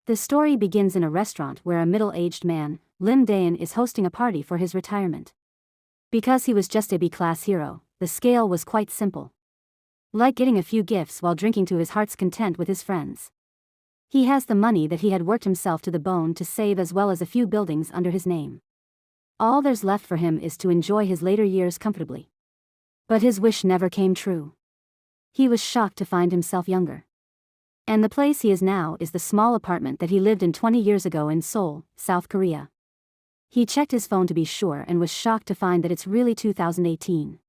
The story begins in a restaurant where a middle-aged man, Lim Daeun, is hosting a party for his retirement. Because he was just a B-class hero, the scale was quite simple. Like getting a few gifts while drinking to his heart's content with his friends. He has the money that he had worked himself to the bone to save, as well as a few buildings under his name. All there's left for him is to enjoy his later years comfortably. But his wish never came true. He was shocked to find himself younger. And the place he is now is the small apartment that he lived in 20 years ago in Seoul, South Korea. He checked his phone to be sure and was shocked to find that it's really 2018.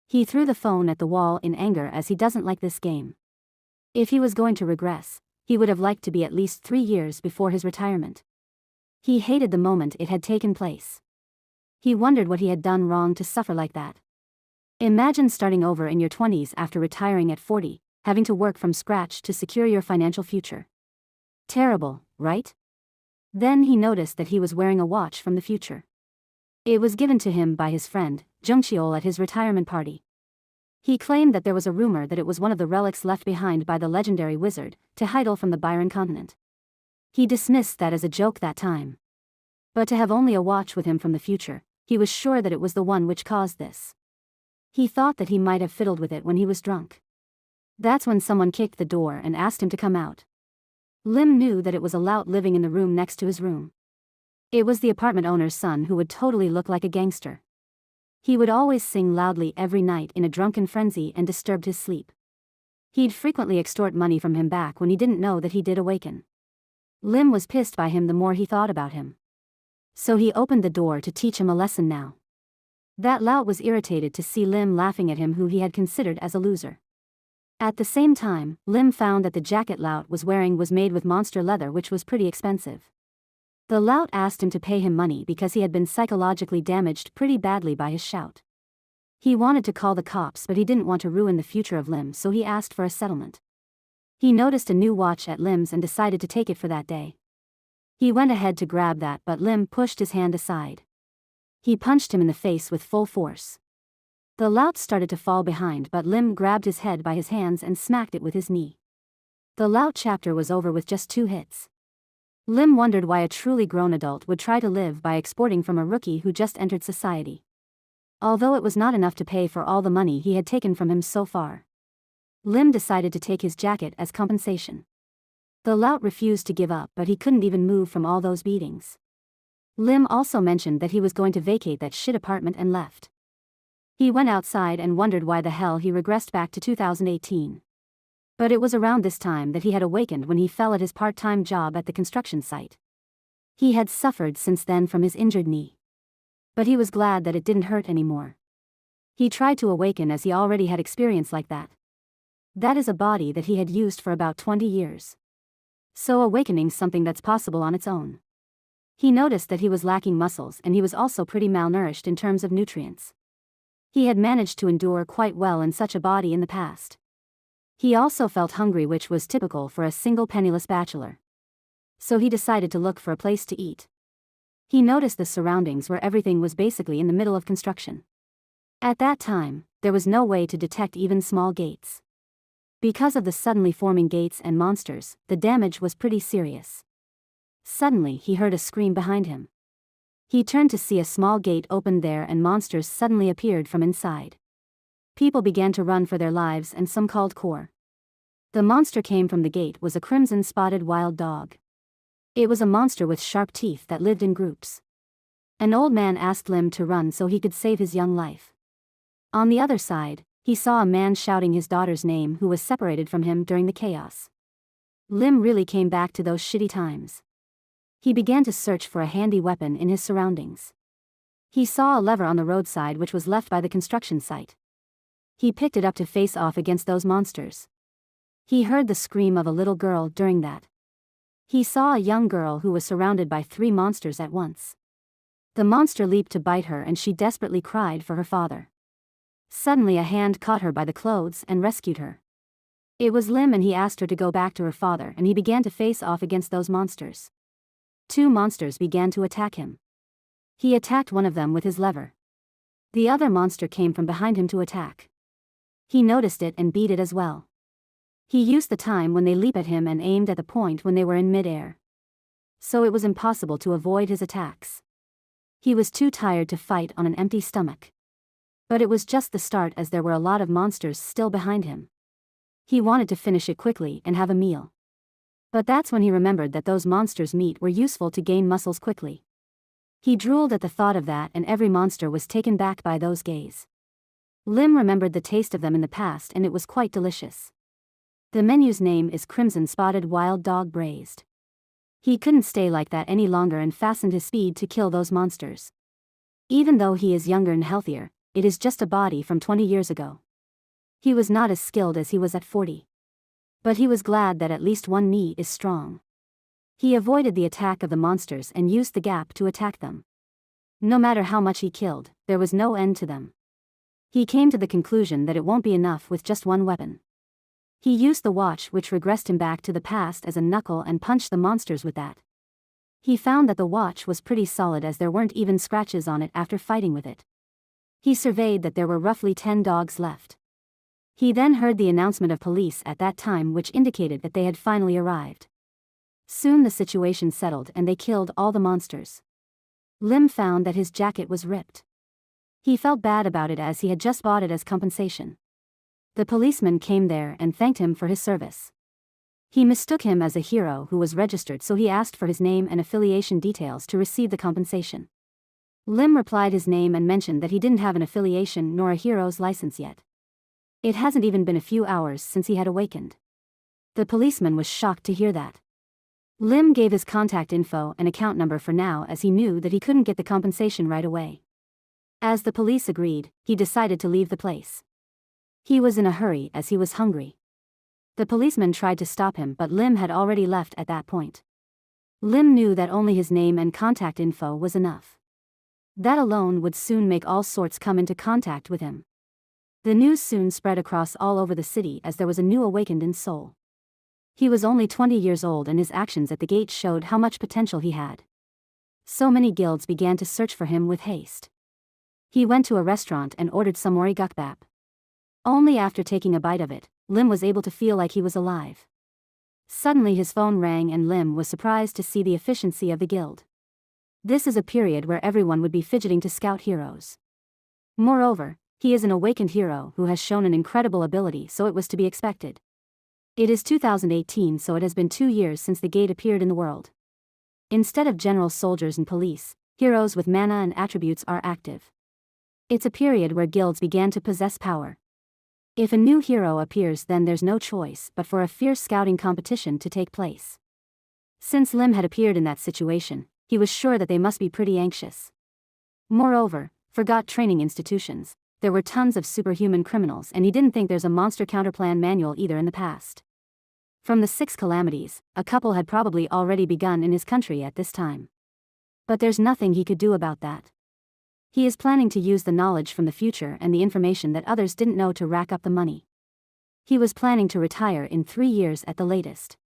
He threw the phone at the wall in anger, as he doesn't like this game. If he was going to regress, he would have liked to be at least 3 years before his retirement. He hated the moment it had taken place. He wondered what he had done wrong to suffer like that. Imagine starting over in your 20s after retiring at 40, having to work from scratch to secure your financial future. Terrible, right? Then he noticed that he was wearing a watch from the future. It was given to him by his friend, Jung Cheol, at his retirement party. He claimed that there was a rumor that it was one of the relics left behind by the legendary wizard, Teheidel from the Byron continent. He dismissed that as a joke that time. But to have only a watch with him from the future, he was sure that it was the one which caused this. He thought that he might have fiddled with it when he was drunk. That's when someone kicked the door and asked him to come out. Lim knew that it was a lout living in the room next to his room. It was the apartment owner's son, who would totally look like a gangster. He would always sing loudly every night in a drunken frenzy and disturbed his sleep. He'd frequently extort money from him back when he didn't know that he did awaken. Lim was pissed by him the more he thought about him. So he opened the door to teach him a lesson now. That lout was irritated to see Lim laughing at him, who he had considered as a loser. At the same time, Lim found that the jacket lout was wearing was made with monster leather, which was pretty expensive. The lout asked him to pay him money because he had been psychologically damaged pretty badly by his shout. He wanted to call the cops, but he didn't want to ruin the future of Lim, so he asked for a settlement. He noticed a new watch at Lim's and decided to take it for that day. He went ahead to grab that, but Lim pushed his hand aside. He punched him in the face with full force. The lout started to fall behind, but Lim grabbed his head by his hands and smacked it with his knee. The lout chapter was over with just 2 hits. Lim wondered why a truly grown adult would try to live by exporting from a rookie who just entered society. Although it was not enough to pay for all the money he had taken from him so far. Lim decided to take his jacket as compensation. The lout refused to give up, but he couldn't even move from all those beatings. Lim also mentioned that he was going to vacate that shit apartment and left. He went outside and wondered why the hell he regressed back to 2018. But it was around this time that he had awakened when he fell at his part-time job at the construction site. He had suffered since then from his injured knee. But he was glad that it didn't hurt anymore. He tried to awaken, as he already had experience like that. That is a body that he had used for about 20 years. So awakening's something that's possible on its own. He noticed that he was lacking muscles, and he was also pretty malnourished in terms of nutrients. He had managed to endure quite well in such a body in the past. He also felt hungry, which was typical for a single penniless bachelor. So he decided to look for a place to eat. He noticed the surroundings where everything was basically in the middle of construction. At that time, there was no way to detect even small gates. Because of the suddenly forming gates and monsters, the damage was pretty serious. Suddenly he heard a scream behind him. He turned to see a small gate opened there, and monsters suddenly appeared from inside. People began to run for their lives, and some called Core. The monster came from the gate was a crimson-spotted wild dog. It was a monster with sharp teeth that lived in groups. An old man asked Lim to run so he could save his young life. On the other side, he saw a man shouting his daughter's name who was separated from him during the chaos. Lim really came back to those shitty times. He began to search for a handy weapon in his surroundings. He saw a lever on the roadside which was left by the construction site. He picked it up to face off against those monsters. He heard the scream of a little girl during that. He saw a young girl who was surrounded by 3 monsters at once. The monster leaped to bite her, and she desperately cried for her father. Suddenly a hand caught her by the clothes and rescued her. It was Lim, and he asked her to go back to her father, and he began to face off against those monsters. 2 monsters began to attack him. He attacked one of them with his lever. The other monster came from behind him to attack. He noticed it and beat it as well. He used the time when they leap at him and aimed at the point when they were in mid-air. so it was impossible to avoid his attacks. He was too tired to fight on an empty stomach. But it was just the start, as there were a lot of monsters still behind him. He wanted to finish it quickly and have a meal. But that's when he remembered that those monsters' meat were useful to gain muscles quickly. He drooled at the thought of that, and every monster was taken back by those gaze. Lim remembered the taste of them in the past, and it was quite delicious. The menu's name is Crimson Spotted Wild Dog Braised. He couldn't stay like that any longer and fastened his speed to kill those monsters. Even though he is younger and healthier, it is just a body from 20 years ago. He was not as skilled as he was at 40. But he was glad that at least one knee is strong. He avoided the attack of the monsters and used the gap to attack them. No matter how much he killed, there was no end to them. He came to the conclusion that it won't be enough with just one weapon. He used the watch, which regressed him back to the past, as a knuckle and punched the monsters with that. He found that the watch was pretty solid, as there weren't even scratches on it after fighting with it. He surveyed that there were roughly 10 dogs left. He then heard the announcement of police at that time, which indicated that they had finally arrived. Soon the situation settled and they killed all the monsters. Lim found that his jacket was ripped. He felt bad about it, as he had just bought it as compensation. The policeman came there and thanked him for his service. He mistook him as a hero who was registered, so he asked for his name and affiliation details to receive the compensation. Lim replied his name and mentioned that he didn't have an affiliation nor a hero's license yet. It hasn't even been a few hours since he had awakened. The policeman was shocked to hear that. Lim gave his contact info and account number for now, as he knew that he couldn't get the compensation right away. As the police agreed, he decided to leave the place. He was in a hurry as he was hungry. The policeman tried to stop him, but Lim had already left at that point. Lim knew that only his name and contact info was enough. That alone would soon make all sorts come into contact with him. The news soon spread across all over the city, as there was a new awakened in Seoul. He was only 20 years old, and his actions at the gate showed how much potential he had. So many guilds began to search for him with haste. He went to a restaurant and ordered some origukbap. Only after taking a bite of it, Lim was able to feel like he was alive. Suddenly his phone rang, and Lim was surprised to see the efficiency of the guild. This is a period where everyone would be fidgeting to scout heroes. Moreover, he is an awakened hero who has shown an incredible ability, so it was to be expected. It is 2018, so it has been 2 years since the gate appeared in the world. Instead of general soldiers and police, heroes with mana and attributes are active. It's a period where guilds began to possess power. If a new hero appears, then there's no choice but for a fierce scouting competition to take place. Since Lim had appeared in that situation, he was sure that they must be pretty anxious. Moreover, forgot training institutions, there were tons of superhuman criminals, and he didn't think there's a monster counterplan manual either in the past. From the 6 calamities, a couple had probably already begun in his country at this time. But there's nothing he could do about that. He is planning to use the knowledge from the future and the information that others didn't know to rack up the money. He was planning to retire in 3 years at the latest.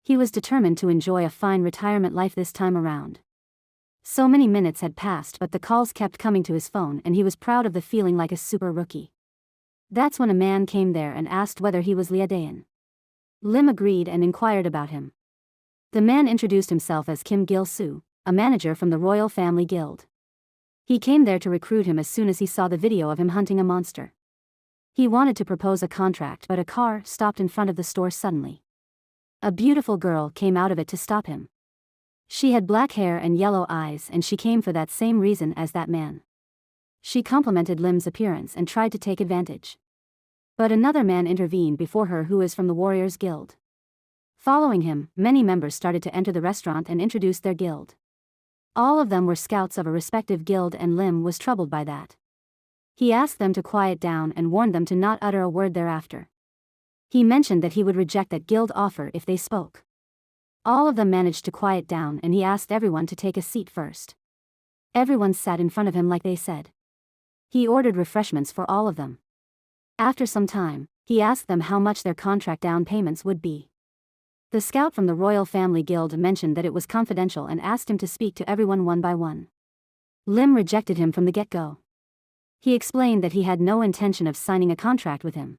He was determined to enjoy a fine retirement life this time around. So many minutes had passed, but the calls kept coming to his phone, and he was proud of the feeling like a super rookie. That's when a man came there and asked whether he was Liadayan. Lim agreed and inquired about him. The man introduced himself as Kim Gil-soo, a manager from the Royal Family Guild. He came there to recruit him as soon as he saw the video of him hunting a monster. He wanted to propose a contract, but a car stopped in front of the store suddenly. A beautiful girl came out of it to stop him. She had black hair and yellow eyes, and she came for that same reason as that man. She complimented Lim's appearance and tried to take advantage. But another man intervened before her, who is from the Warriors Guild. Following him, many members started to enter the restaurant and introduce their guild. All of them were scouts of a respective guild, and Lim was troubled by that. He asked them to quiet down and warned them to not utter a word thereafter. He mentioned that he would reject that guild offer if they spoke. All of them managed to quiet down, and he asked everyone to take a seat first. Everyone sat in front of him like they said. He ordered refreshments for all of them. After some time, he asked them how much their contract down payments would be. The scout from the Royal Family Guild mentioned that it was confidential and asked him to speak to everyone one by one. Lim rejected him from the get-go. He explained that he had no intention of signing a contract with him.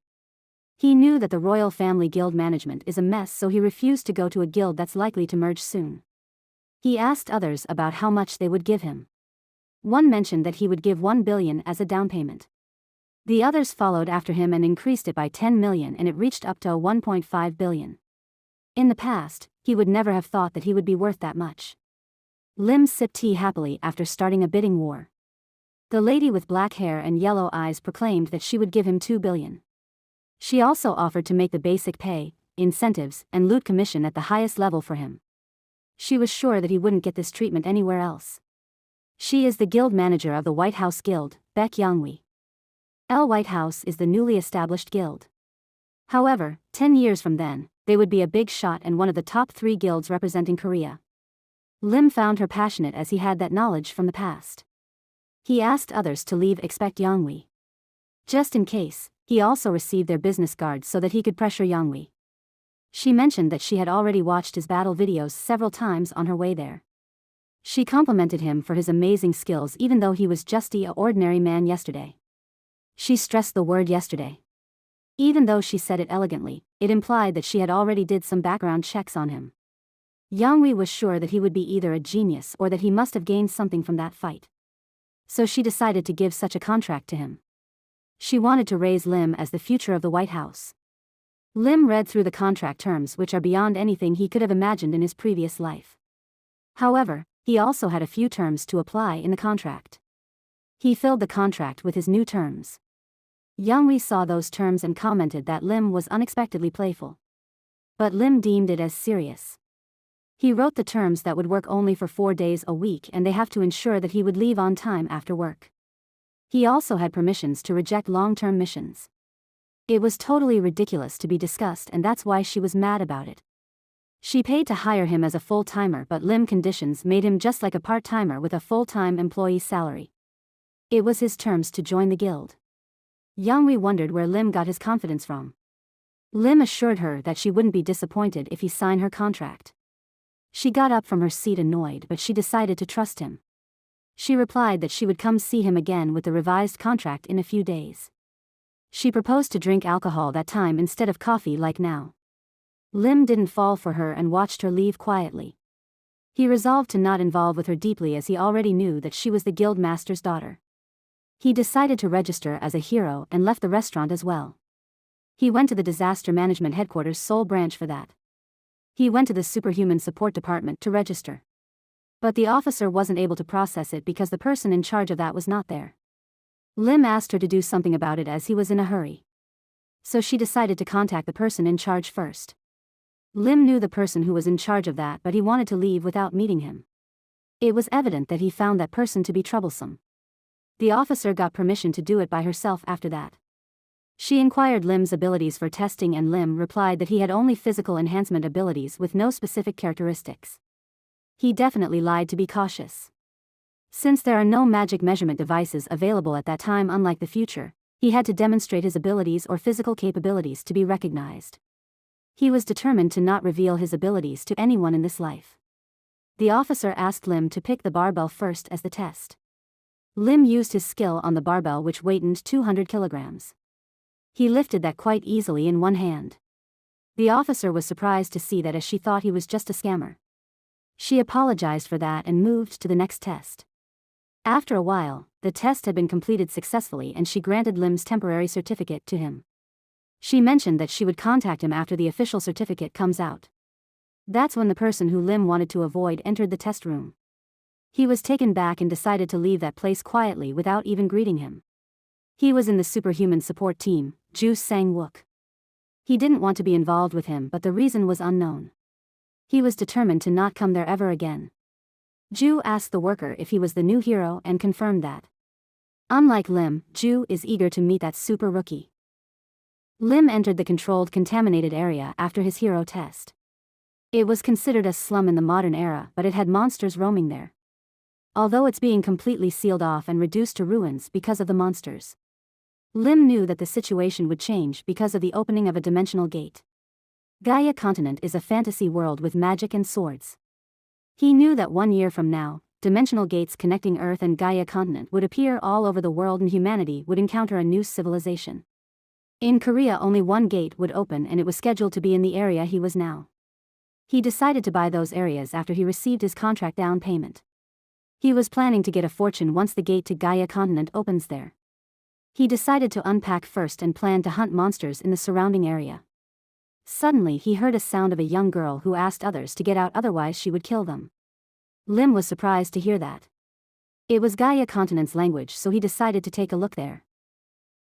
He knew that the Royal Family Guild management is a mess, so he refused to go to a guild that's likely to merge soon. He asked others about how much they would give him. One mentioned that he would give 1 billion as a down payment. The others followed after him and increased it by 10 million, and it reached up to 1.5 billion. In the past, he would never have thought that he would be worth that much. Lim sipped tea happily after starting a bidding war. The lady with black hair and yellow eyes proclaimed that she would give him 2 billion. She also offered to make the basic pay, incentives, and loot commission at the highest level for him. She was sure that he wouldn't get this treatment anywhere else. She is the guild manager of the White House Guild, Baek Youngwi. White House is the newly established guild. However, 10 years from then, they would be a big shot and one of the top 3 guilds representing Korea. Lim found her passionate as he had that knowledge from the past. He asked others to leave except Youngwi. Just in case, he also received their business cards so that he could pressure Youngwi. She mentioned that she had already watched his battle videos several times on her way there. She complimented him for his amazing skills even though he was just an ordinary man yesterday. She stressed the word yesterday. Even though she said it elegantly, it implied that she had already did some background checks on him. Youngwi was sure that he would be either a genius or that he must have gained something from that fight. So she decided to give such a contract to him. She wanted to raise Lim as the future of the White House. Lim read through the contract terms, which are beyond anything he could have imagined in his previous life. However, he also had a few terms to apply in the contract. He filled the contract with his new terms. Youngwi saw those terms and commented that Lim was unexpectedly playful. But Lim deemed it as serious. He wrote the terms that would work only for 4 days a week and they have to ensure that he would leave on time after work. He also had permissions to reject long-term missions. It was totally ridiculous to be discussed, and that's why she was mad about it. She paid to hire him as a full-timer, but Lim conditions made him just like a part-timer with a full-time employee's salary. It was his terms to join the guild. Youngwi wondered where Lim got his confidence from. Lim assured her that she wouldn't be disappointed if he signed her contract. She got up from her seat annoyed, but she decided to trust him. She replied that she would come see him again with the revised contract in a few days. She proposed to drink alcohol that time instead of coffee like now. Lim didn't fall for her and watched her leave quietly. He resolved to not involve with her deeply as he already knew that she was the guild master's daughter. He decided to register as a hero and left the restaurant as well. He went to the Disaster Management Headquarters Seoul branch for that. He went to the Superhuman Support Department to register. But the officer wasn't able to process it because the person in charge of that was not there. Lim asked her to do something about it as he was in a hurry. So she decided to contact the person in charge first. Lim knew the person who was in charge of that, but he wanted to leave without meeting him. It was evident that he found that person to be troublesome. The officer got permission to do it by herself after that. She inquired Lim's abilities for testing and Lim replied that he had only physical enhancement abilities with no specific characteristics. He definitely lied to be cautious. Since there are no magic measurement devices available at that time, unlike the future, he had to demonstrate his abilities or physical capabilities to be recognized. He was determined to not reveal his abilities to anyone in this life. The officer asked Lim to pick the barbell first as the test. Lim used his skill on the barbell, which weighed 200 kilograms. He lifted that quite easily in one hand. The officer was surprised to see that as she thought he was just a scammer. She apologized for that and moved to the next test. After a while, the test had been completed successfully and she granted Lim's temporary certificate to him. She mentioned that she would contact him after the official certificate comes out. That's when the person who Lim wanted to avoid entered the test room. He was taken back and decided to leave that place quietly without even greeting him. He was in the superhuman support team, Ju Sang-wook. He didn't want to be involved with him, but the reason was unknown. He was determined to not come there ever again. Ju asked the worker if he was the new hero and confirmed that. Unlike Lim, Ju is eager to meet that super rookie. Lim entered the controlled contaminated area after his hero test. It was considered a slum in the modern era, but it had monsters roaming there. Although it's being completely sealed off and reduced to ruins because of the monsters. Lim knew that the situation would change because of the opening of a dimensional gate. Gaia continent is a fantasy world with magic and swords. He knew that 1 year from now, dimensional gates connecting Earth and Gaia continent would appear all over the world and humanity would encounter a new civilization. In Korea only one gate would open and it was scheduled to be in the area he was now. He decided to buy those areas after he received his contract down payment. He was planning to get a fortune once the gate to Gaia continent opens there. He decided to unpack first and planned to hunt monsters in the surrounding area. Suddenly he heard a sound of a young girl who asked others to get out, otherwise she would kill them. Lim was surprised to hear that. It was Gaia continent's language, so he decided to take a look there.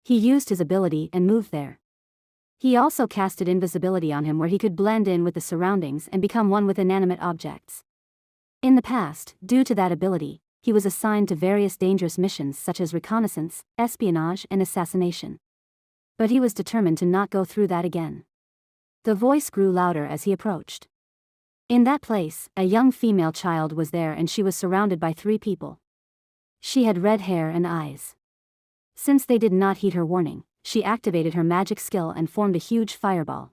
He used his ability and moved there. He also casted invisibility on him where he could blend in with the surroundings and become one with inanimate objects. In the past, due to that ability, he was assigned to various dangerous missions such as reconnaissance, espionage, and assassination. But he was determined to not go through that again. The voice grew louder as he approached. In that place, a young female child was there and she was surrounded by 3 people. She had red hair and eyes. Since they did not heed her warning, she activated her magic skill and formed a huge fireball.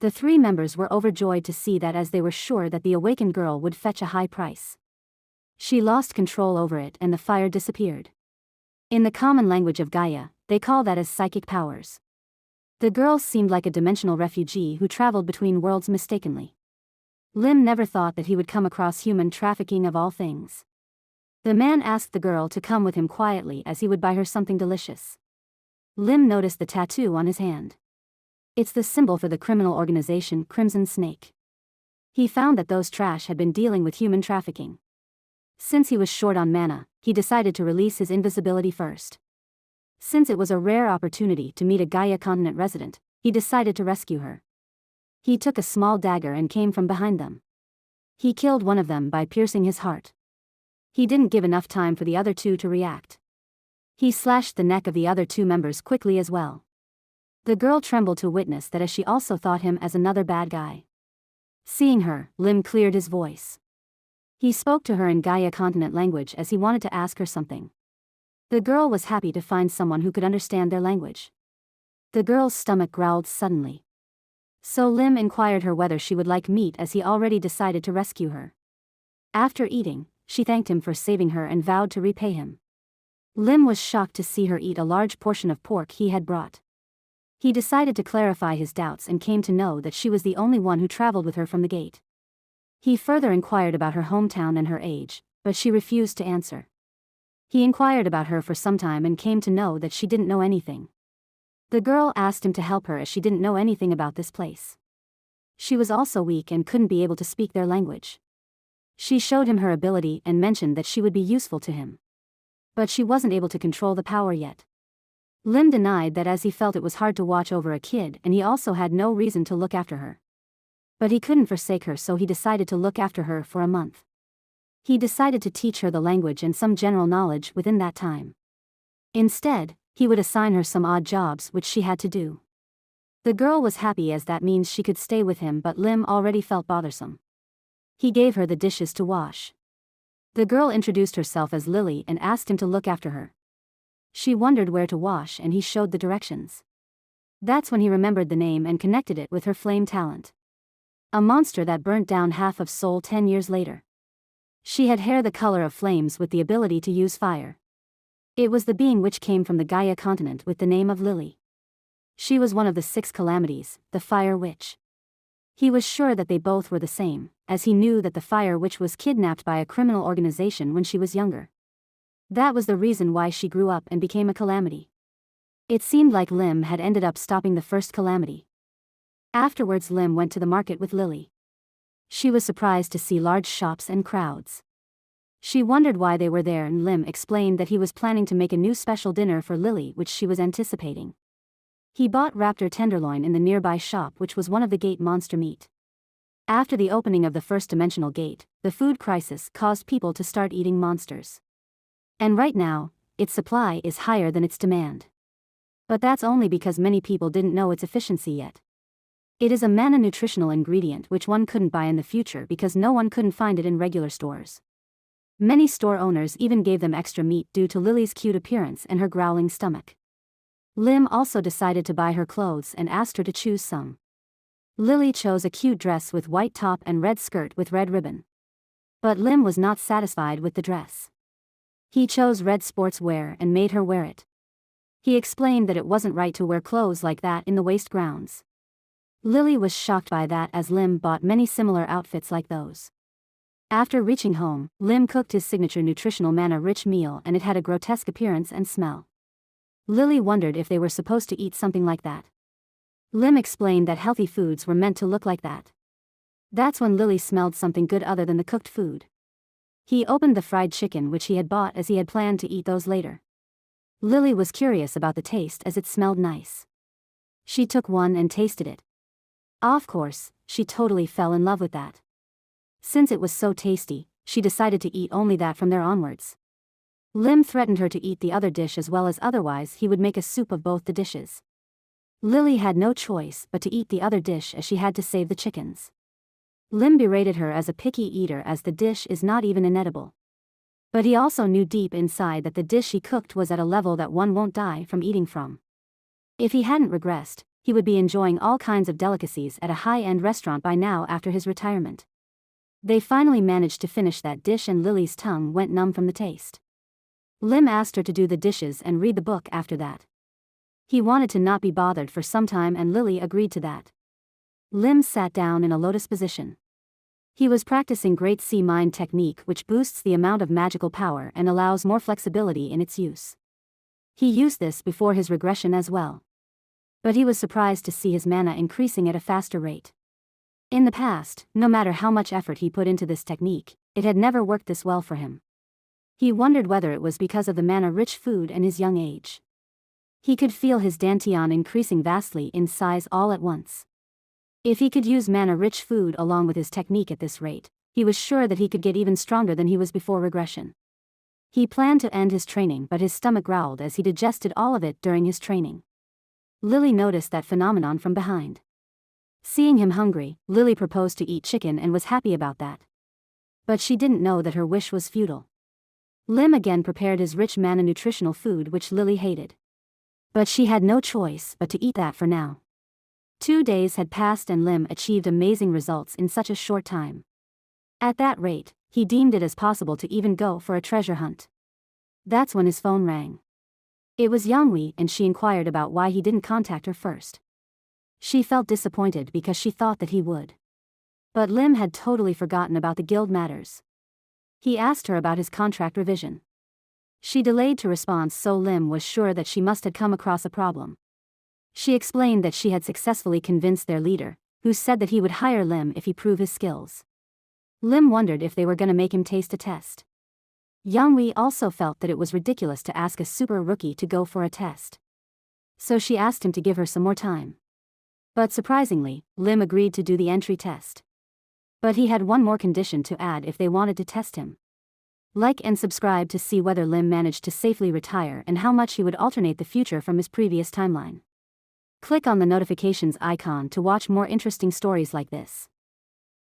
The 3 members were overjoyed to see that, as they were sure that the awakened girl would fetch a high price. She lost control over it and the fire disappeared. In the common language of Gaia, they call that as psychic powers. The girl seemed like a dimensional refugee who traveled between worlds mistakenly. Lim never thought that he would come across human trafficking of all things. The man asked the girl to come with him quietly as he would buy her something delicious. Lim noticed the tattoo on his hand. It's the symbol for the criminal organization Crimson Snake. He found that those trash had been dealing with human trafficking. Since he was short on mana, he decided to release his invisibility first. Since it was a rare opportunity to meet a Gaia continent resident, he decided to rescue her. He took a small dagger and came from behind them. He killed one of them by piercing his heart. He didn't give enough time for the other 2 to react. He slashed the neck of the other 2 members quickly as well. The girl trembled to witness that, as she also thought him as another bad guy. Seeing her, Lim cleared his voice. He spoke to her in Gaia continent language as he wanted to ask her something. The girl was happy to find someone who could understand their language. The girl's stomach growled suddenly. So Lim inquired her whether she would like meat, as he already decided to rescue her. After eating, she thanked him for saving her and vowed to repay him. Lim was shocked to see her eat a large portion of pork he had brought. He decided to clarify his doubts and came to know that she was the only one who traveled with her from the gate. He further inquired about her hometown and her age, but she refused to answer. He inquired about her for some time and came to know that she didn't know anything. The girl asked him to help her as she didn't know anything about this place. She was also weak and couldn't be able to speak their language. She showed him her ability and mentioned that she would be useful to him. But she wasn't able to control the power yet. Lim denied that, as he felt it was hard to watch over a kid and he also had no reason to look after her. But he couldn't forsake her, so he decided to look after her for a month. He decided to teach her the language and some general knowledge within that time. Instead, he would assign her some odd jobs which she had to do. The girl was happy as that means she could stay with him, but Lim already felt bothersome. He gave her the dishes to wash. The girl introduced herself as Lily and asked him to look after her. She wondered where to wash and he showed the directions. That's when he remembered the name and connected it with her flame talent. A monster that burnt down half of Seoul 10 years later. She had hair the color of flames with the ability to use fire. It was the being which came from the Gaia continent with the name of Lily. She was one of the 6 calamities, the Fire Witch. He was sure that they both were the same, as he knew that the Fire Witch was kidnapped by a criminal organization when she was younger. That was the reason why she grew up and became a calamity. It seemed like Lim had ended up stopping the first calamity. Afterwards, Lim went to the market with Lily. She was surprised to see large shops and crowds. She wondered why they were there, and Lim explained that he was planning to make a new special dinner for Lily which she was anticipating. He bought raptor tenderloin in the nearby shop, which was one of the gate monster meat. After the opening of the first dimensional gate, the food crisis caused people to start eating monsters. And right now, its supply is higher than its demand. But that's only because many people didn't know its efficiency yet. It is a mana nutritional ingredient which one couldn't buy in the future because no one couldn't find it in regular stores. Many store owners even gave them extra meat due to Lily's cute appearance and her growling stomach. Lim also decided to buy her clothes and asked her to choose some. Lily chose a cute dress with white top and red skirt with red ribbon. But Lim was not satisfied with the dress. He chose red sports wear and made her wear it. He explained that it wasn't right to wear clothes like that in the waste grounds. Lily was shocked by that as Lim bought many similar outfits like those. After reaching home, Lim cooked his signature nutritional mana-rich meal and it had a grotesque appearance and smell. Lily wondered if they were supposed to eat something like that. Lim explained that healthy foods were meant to look like that. That's when Lily smelled something good other than the cooked food. He opened the fried chicken which he had bought as he had planned to eat those later. Lily was curious about the taste as it smelled nice. She took one and tasted it. Of course, she totally fell in love with that. Since it was so tasty, she decided to eat only that from there onwards. Lim threatened her to eat the other dish as well as otherwise he would make a soup of both the dishes. Lily had no choice but to eat the other dish as she had to save the chickens. Lim berated her as a picky eater as the dish is not even inedible. But he also knew deep inside that the dish he cooked was at a level that one won't die from eating from. If he hadn't regressed, he would be enjoying all kinds of delicacies at a high-end restaurant by now after his retirement. They finally managed to finish that dish and Lily's tongue went numb from the taste. Lim asked her to do the dishes and read the book after that. He wanted to not be bothered for some time and Lily agreed to that. Lim sat down in a lotus position. He was practicing Great Sea Mind technique which boosts the amount of magical power and allows more flexibility in its use. He used this before his regression as well. But he was surprised to see his mana increasing at a faster rate. In the past, no matter how much effort he put into this technique, it had never worked this well for him. He wondered whether it was because of the mana-rich food and his young age. He could feel his dantian increasing vastly in size all at once. If he could use mana-rich food along with his technique at this rate, he was sure that he could get even stronger than he was before regression. He planned to end his training but his stomach growled as he digested all of it during his training. Lily noticed that phenomenon from behind. Seeing him hungry, Lily proposed to eat chicken and was happy about that. But she didn't know that her wish was futile. Lim again prepared his rich mana nutritional food which Lily hated. But she had no choice but to eat that for now. 2 days had passed and Lim achieved amazing results in such a short time. At that rate, he deemed it as possible to even go for a treasure hunt. That's when his phone rang. It was Yanghui and she inquired about why he didn't contact her first. She felt disappointed because she thought that he would. But Lim had totally forgotten about the guild matters. He asked her about his contract revision. She delayed to respond so Lim was sure that she must have come across a problem. She explained that she had successfully convinced their leader, who said that he would hire Lim if he proved his skills. Lim wondered if they were going to make him taste a test. Yanghui also felt that it was ridiculous to ask a super rookie to go for a test. So she asked him to give her some more time. But surprisingly, Lim agreed to do the entry test. But he had one more condition to add if they wanted to test him. Like and subscribe to see whether Lim managed to safely retire and how much he would alternate the future from his previous timeline. Click on the notifications icon to watch more interesting stories like this.